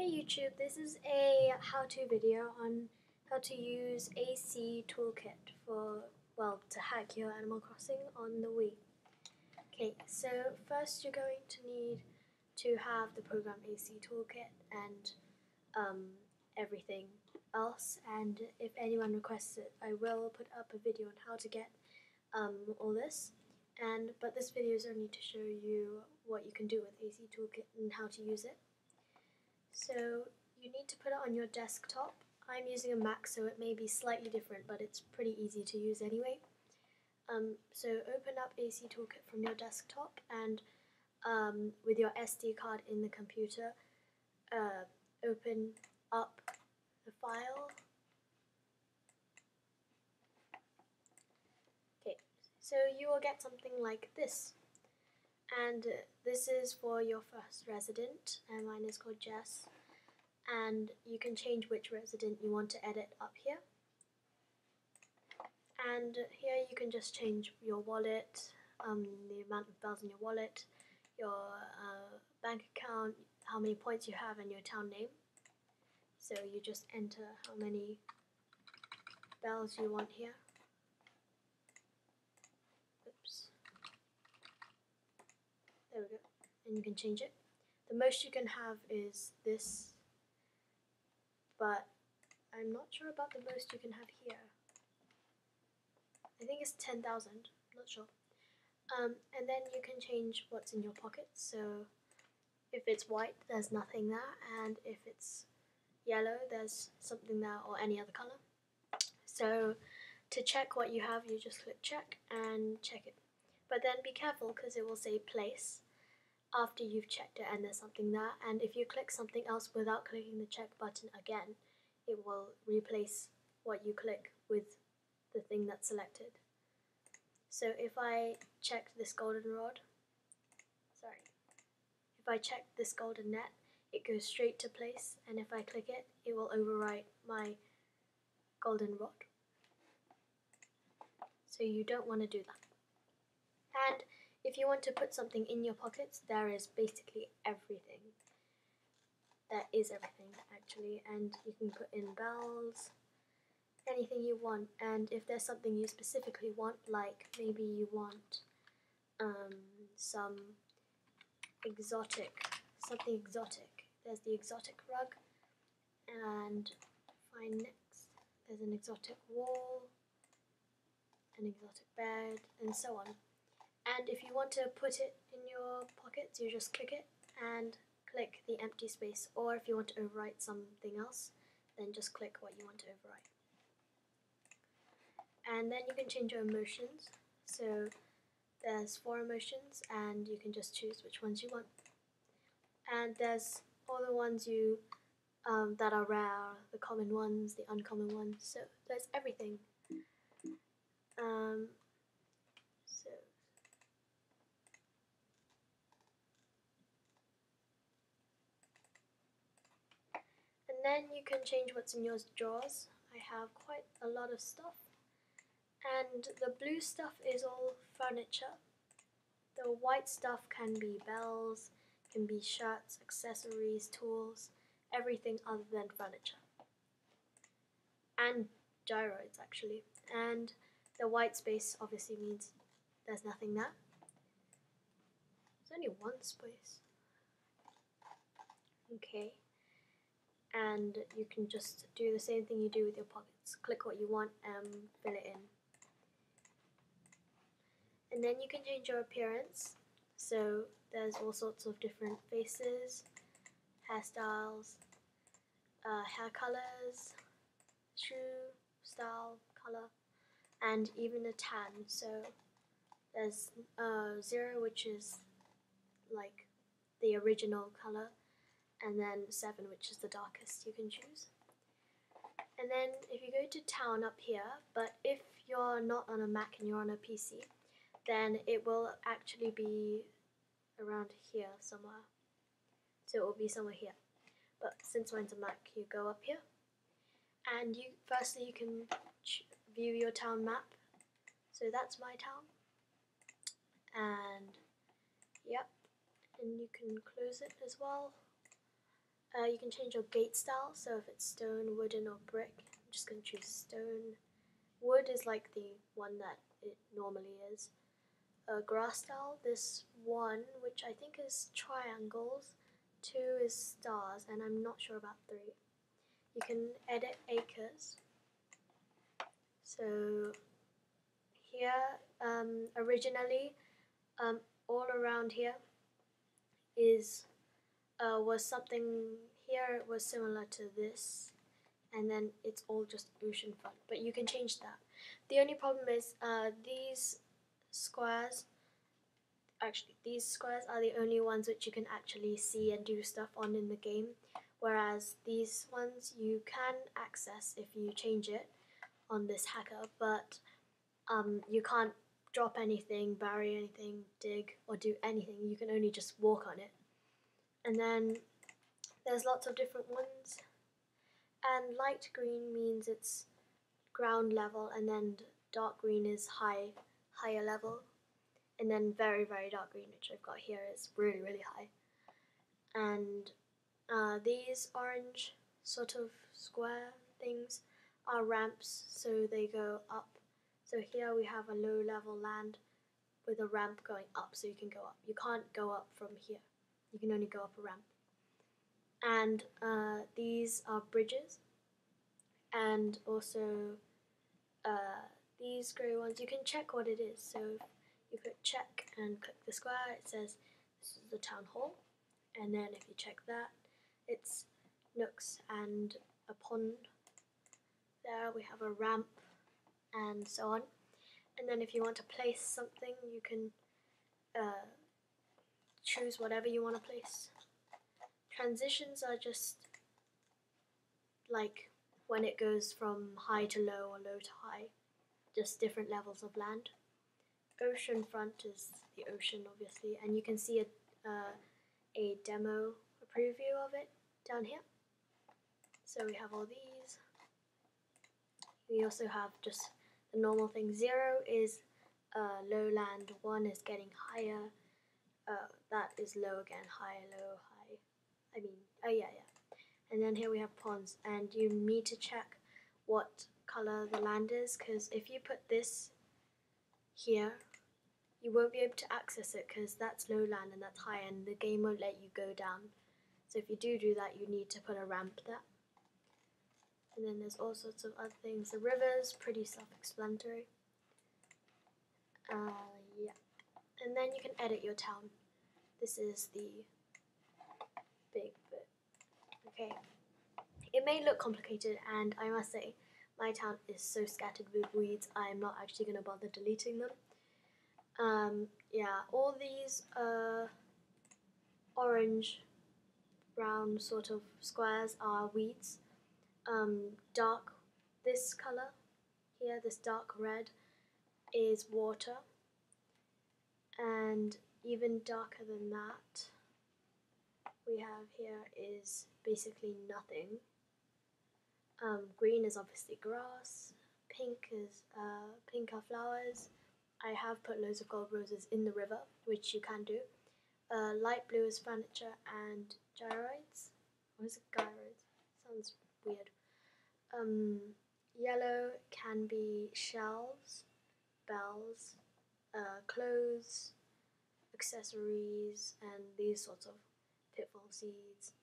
YouTube, this is a how-to video on how to use AC Toolkit to hack your Animal Crossing on the Wii. Okay, so first you're going to need to have the program AC Toolkit and everything else, and if anyone requests it, I will put up a video on how to get all this. But this video is only to show you what you can do with AC Toolkit and how to use it. So you need to put it on your desktop. I'm using a Mac, so it may be slightly different, but it's pretty easy to use anyway. So open up AC Toolkit from your desktop, and with your SD card in the computer, open up the file. Okay, so you will get something like this. And this is for your first resident, and mine is called Jess. And you can change which resident you want to edit up here. And here you can just change your wallet, the amount of bells in your wallet, your bank account, how many points you have, and your town name. So you just enter how many bells you want here. Oops. There we go. And you can change it. The most you can have is this, but I'm not sure about the most you can have here. I think it's 10,000, I'm not sure. And then you can change what's in your pockets. So if it's white, there's nothing there, and if it's yellow, there's something there, or any other color. So to check what you have, you just click check and check it. But then be careful, because it will say place after you've checked it and there's something there, and if you click something else without clicking the check button again, it will replace what you click with the thing that's selected. So if I check this golden rod, if I check this golden net, it goes straight to place, and if I click it, it will overwrite my golden rod. So you don't want to do that. And if you want to put something in your pockets, there is basically everything. There is everything, actually, and you can put in bells, anything you want. And if there's something you specifically want, like maybe you want something exotic, there's the exotic rug, and find next, there's an exotic wall, an exotic bed, and so on. And if you want to put it in your pockets, you just click it and click the empty space. Or if you want to overwrite something else, then just click what you want to overwrite. And then you can change your emotions. So there's 4 emotions, and you can just choose which ones you want. And there's all the ones you that are rare, the common ones, the uncommon ones. So there's everything. And then you can change what's in your drawers. I have quite a lot of stuff. And the blue stuff is all furniture. The white stuff can be bells, can be shirts, accessories, tools, everything other than furniture. And gyroids, actually. And the white space obviously means there's nothing there. There's only one space. Okay. And you can just do the same thing you do with your pockets. Click what you want and fill it in. And then you can change your appearance. So there's all sorts of different faces, hairstyles, hair colors, shoe style, color, and even a tan. So there's 0, which is like the original color, and then 7, which is the darkest you can choose. And then if you go to town up here, but if you're not on a Mac and you're on a PC, then it will actually be around here somewhere. So it will be somewhere here. But since mine's a Mac, you go up here, and firstly you can view your town map. So that's my town, and yep, and you can close it as well. You can change your gate style, so if it's stone, wooden or brick. I'm just going to choose stone. Wood is like the one that it normally is. Grass style, this one, which I think is triangles, 2 is stars, and I'm not sure about 3. You can edit acres. So here, originally, all around here is was something here. It was similar to this, and then it's all just ocean front. But you can change that. The only problem is these squares. Actually, these squares are the only ones which you can actually see and do stuff on in the game, whereas these ones you can access if you change it on this hacker, but you can't drop anything, bury anything, dig, or do anything. You can only just walk on it. And then there's lots of different ones. And light green means it's ground level, and then dark green is higher level. And then very, very dark green, which I've got here, is really, really high. And these orange sort of square things are ramps, so they go up. So here we have a low level land with a ramp going up, so you can go up. You can't go up from here. You can only go up a ramp. And these are bridges. And also these grey ones, you can check what it is. So you click check and click the square, it says this is the town hall. And then if you check that, it's nooks and a pond. There we have a ramp and so on. And then if you want to place something, you can choose whatever you want to place. Transitions are just like when it goes from high to low or low to high, just different levels of land. Ocean front is the ocean, obviously, and you can see a demo, a preview of it down here. So we have all these. We also have just the normal thing. 0 is low land, 1 is getting higher, that is low again, high, low, high. I mean, oh yeah. And then here we have ponds, and you need to check what color the land is, because if you put this here, you won't be able to access it because that's low land and that's high, and the game won't let you go down. So if you do that, you need to put a ramp there. And then there's all sorts of other things. The rivers, pretty self-explanatory. Yeah. And then you can edit your town. This is the big bit. Okay. It may look complicated, and I must say, my town is so scattered with weeds, I'm not actually going to bother deleting them. Yeah, all these orange, brown sort of squares are weeds. Dark, this color here, this dark red, is water. And even darker than that, we have here is basically nothing. Green is obviously grass. Pink are flowers. I have put loads of gold roses in the river, which you can do. Light blue is furniture and gyroids. What is it, gyroids? Sounds weird. Yellow can be shelves, bells, clothes, accessories, and these sorts of pitfall seeds.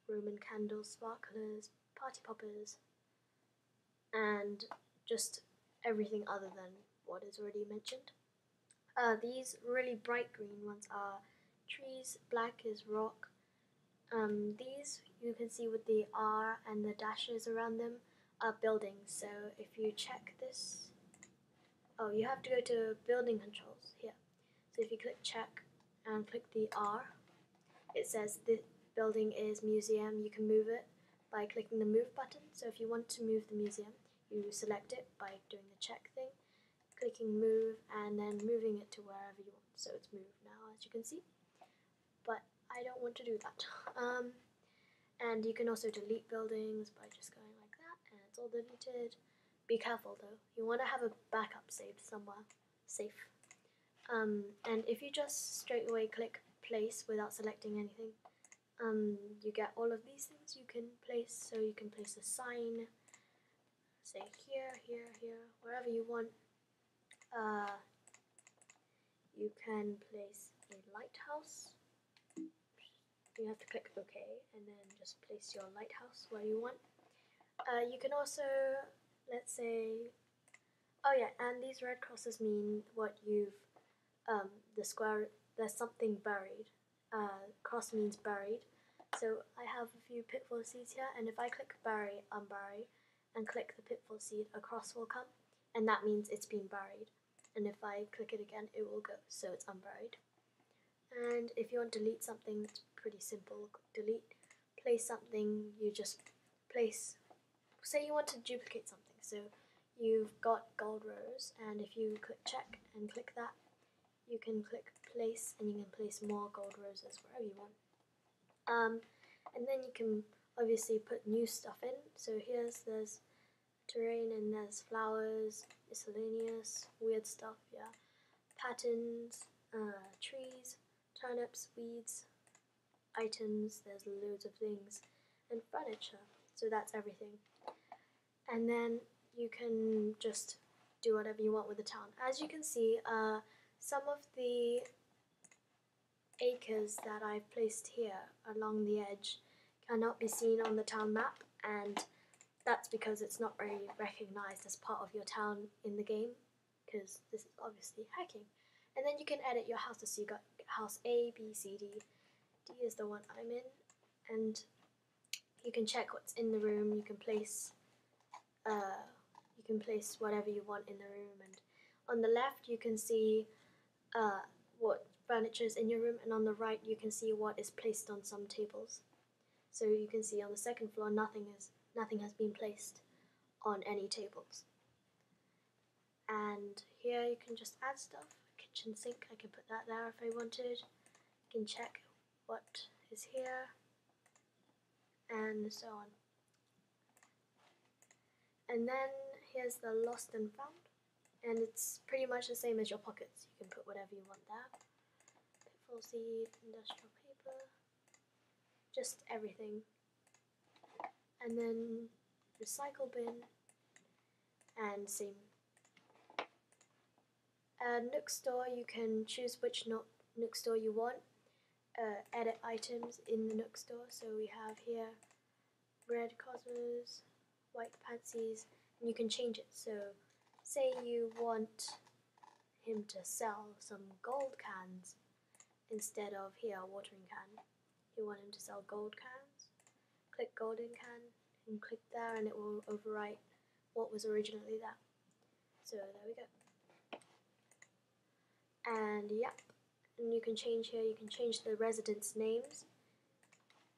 Roman candles, sparklers, party poppers, and just everything other than what is already mentioned. These really bright green ones are trees, black is rock. These you can see with the R and the dashes around them are buildings. So if you check this, oh, you have to go to building controls here. So if you click check and click the R, it says this building is museum. You can move it by clicking the move button. So if you want to move the museum, you select it by doing the check thing, clicking move, and then moving it to wherever you want. So it's moved now, as you can see. But I don't want to do that. And you can also delete buildings by just going like that, and it's all deleted. Be careful though, you want to have a backup saved somewhere safe. And if you just straight away click place without selecting anything, you get all of these things you can place. So you can place a sign, say here, here, here, wherever you want. You can place a lighthouse. You have to click OK and then just place your lighthouse where you want. You can also, let's say, oh yeah, and these red crosses mean what you've, the square, there's something buried. Cross means buried. So I have a few pitfall seeds here, and if I click bury, unbury, and click the pitfall seed, a cross will come, and that means it's been buried. And if I click it again, it will go, so it's unburied. And if you want to delete something, it's pretty simple. Delete, place something, you just place, say you want to duplicate something. So you've got gold rows, and if you click check and click that, you can click place, and you can place more gold roses wherever you want. And then you can obviously put new stuff in. So there's terrain, and there's flowers, miscellaneous, weird stuff, yeah. Patterns, trees, turnips, weeds, items, there's loads of things, and furniture. So that's everything. And then you can just do whatever you want with the town. As you can see, some of the acres that I've placed here along the edge cannot be seen on the town map, and that's because it's not really recognized as part of your town in the game, because this is obviously hacking. And then you can edit your houses. So you got house A, B, C, D. D is the one I'm in, and you can check what's in the room. You can place whatever you want in the room, and on the left you can see what furniture is in your room, and on the right you can see what is placed on some tables. So you can see on the second floor nothing has been placed on any tables. And here you can just add stuff. Kitchen sink, I can put that there if I wanted. You can check what is here, and so on. And then here's the lost and found, and it's pretty much the same as your pockets. You can put whatever you want there. Pitfall seed, industrial paper, just everything. And then recycle bin, and same. Nook store, you can choose which Nook store you want. Edit items in the Nook store. So we have here red cosmos, white pansies, and you can change it. So say you want him to sell some gold cans instead of here a watering can. You want him to sell gold cans. Click golden can and click there, and it will overwrite what was originally there. So there we go. And yeah, and you can change here, you can change the residents' names,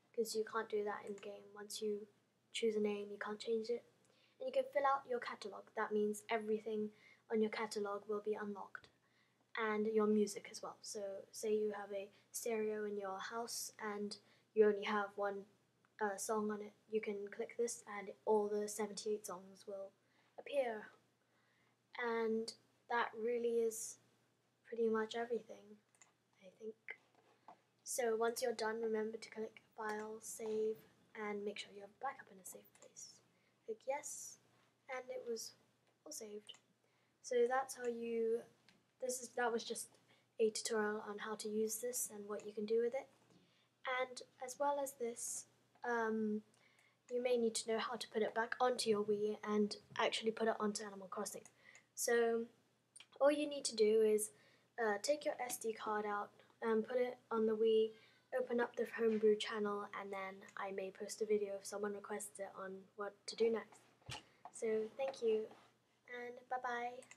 because you can't do that in game. Once you choose a name, you can't change it. And you can fill out your catalogue. That means everything on your catalogue will be unlocked, and your music as well. So say you have a stereo in your house and you only have one song on it, you can click this and all the 78 songs will appear. And that really is pretty much everything, I think. So once you're done, remember to click File, Save, and make sure you have backup in a safe place. Click Yes, and it was all saved. So that's how that was just a tutorial on how to use this and what you can do with it. And as well as this, you may need to know how to put it back onto your Wii and actually put it onto Animal Crossing. So all you need to do is take your SD card out and put it on the Wii, open up the homebrew channel, and then I may post a video if someone requests it on what to do next. So thank you, and bye bye.